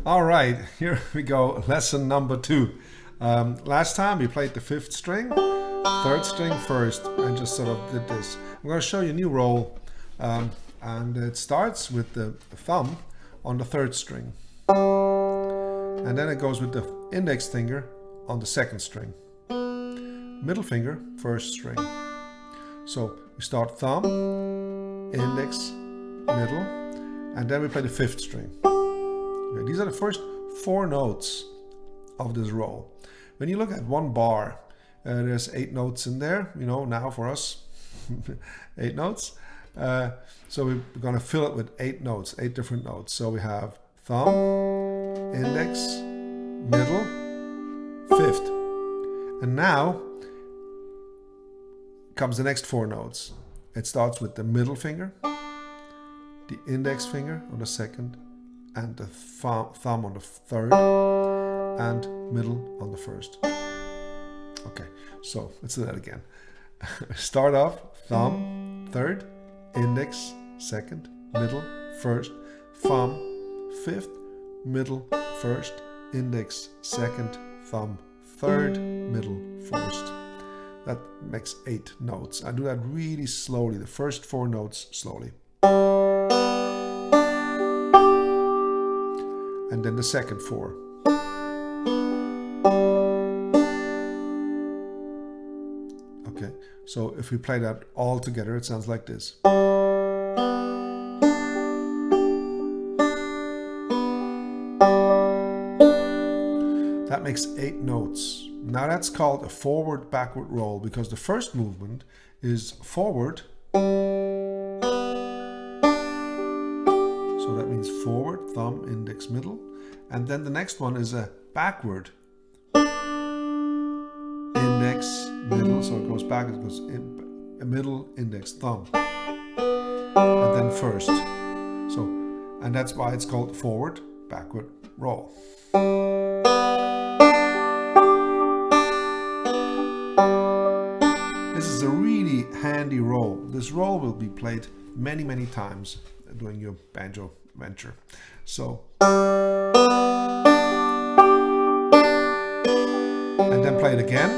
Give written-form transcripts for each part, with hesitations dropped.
All right, here we go. Lesson number 2. Last time we played the 5th string, 3rd string first, and just sort of did this. I'm going to show you a new roll, and it starts with the thumb on the 3rd string, and then it goes with the index finger on the 2nd string, middle finger, 1st string. So we start thumb, index, middle, and then we play the 5th string. Okay, these are the first 4 notes of this roll. When you look at one bar, there's 8 notes in there, you know, now for us, 8 notes. So we're going to fill it with 8 notes, 8 different notes. So we have thumb, index, middle, 5th. And now comes the next 4 notes. It starts with the middle finger, the index finger on the 2nd, and the thumb on the 3rd, and middle on the 1st. Okay, so let's do that again. Start off thumb, 3rd, index, 2nd, middle, 1st, thumb, 5th, middle, 1st, index, 2nd, thumb, 3rd, middle, 1st. That makes 8 notes. I do that really slowly, the first 4 notes slowly. And then the second 4. Okay, so if we play that all together, it sounds like this. That makes 8 notes. Now that's called a forward-backward roll, because the first movement is forward. So that means forward, thumb, index, middle. And then the next one is a backward. Index, middle, so it goes back, it goes in, middle, index, thumb. And then first. So, and that's why it's called forward, backward roll. This is a really handy roll. This roll will be played many, many times during your banjo venture. So, and then play it again.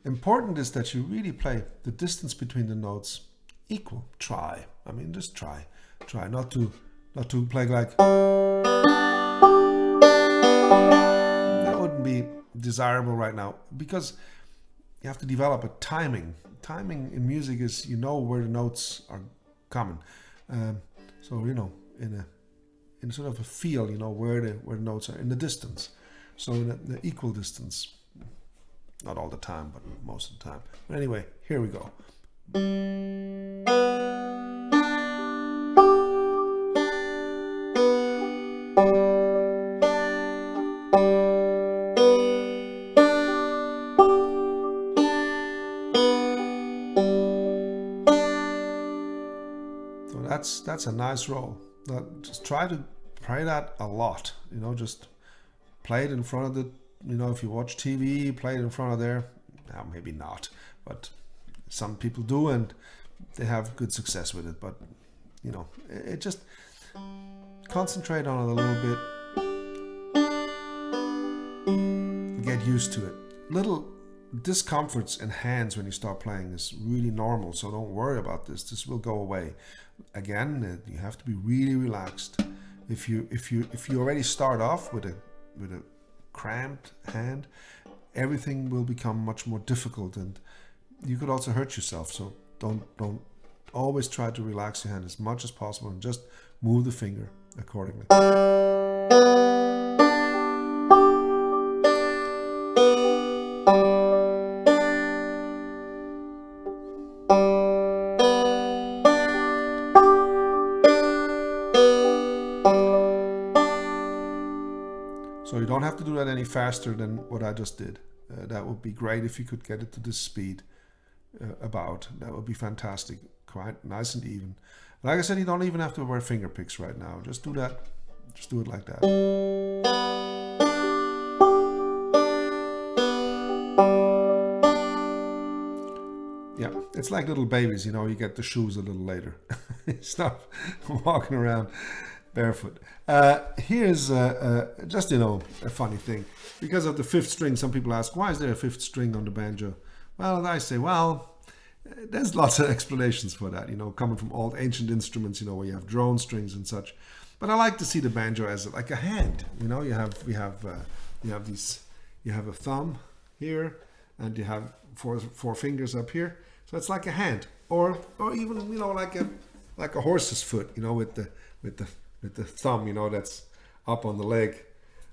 Important is that you really play the distance between the notes equal. Try. I mean, just try. Try not to play like. That wouldn't be desirable right now, because you have to develop a timing. Timing in music is, you know, where the notes are coming. So, you know, in sort of a feel, you know, where the notes are in the distance. So in the equal distance. Not all the time, but most of the time. But anyway, here we go. That's a nice roll. Just try to play that a lot. You know, just play it in front of the, you know, if you watch TV, play it in front of there. Now, maybe not, but some people do, and they have good success with it. But, you know, it just concentrate on it a little bit. Get used to it. Little discomforts in hands when you start playing is really normal, so don't worry about this. This will go away. Again, you have to be really relaxed. If you already start off with a cramped hand, everything will become much more difficult, and you could also hurt yourself. So don't always try to relax your hand as much as possible, and just move the finger accordingly. So you don't have to do that any faster than what I just did. That would be great if you could get it to this speed about. That would be fantastic. Quite nice and even. Like I said, you don't even have to wear finger picks right now. Just do that. Just do it like that. it's like little babies, you know, you get the shoes a little later. Stop walking around barefoot. Here's just, you know, a funny thing. Because of the fifth string, some people ask, why is there a fifth string on the banjo? Well, I say, well, there's lots of explanations for that, you know, coming from old ancient instruments, you know, where you have drone strings and such. But I like to see the banjo as like a hand, you know. You have a thumb here, and you have four fingers up here, so it's like a hand, or even, you know, like a horse's foot, you know, with the thumb, you know, that's up on the leg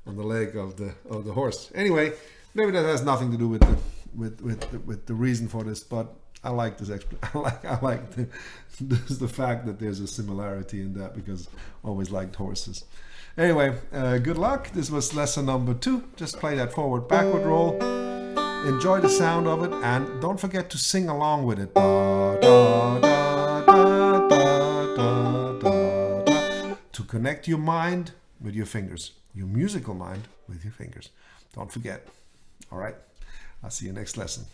of the horse. Anyway, maybe that has nothing to do with the reason for this, but I like this. I like the fact that there's a similarity in that, because I always liked horses. Anyway, good luck. This was lesson number 2. Just play that forward backward roll. Enjoy the sound of it, and don't forget to sing along with it. Da, da, da, da, da, da, da, da. To connect your mind with your fingers, your musical mind with your fingers. Don't forget. All right. I'll see you next lesson.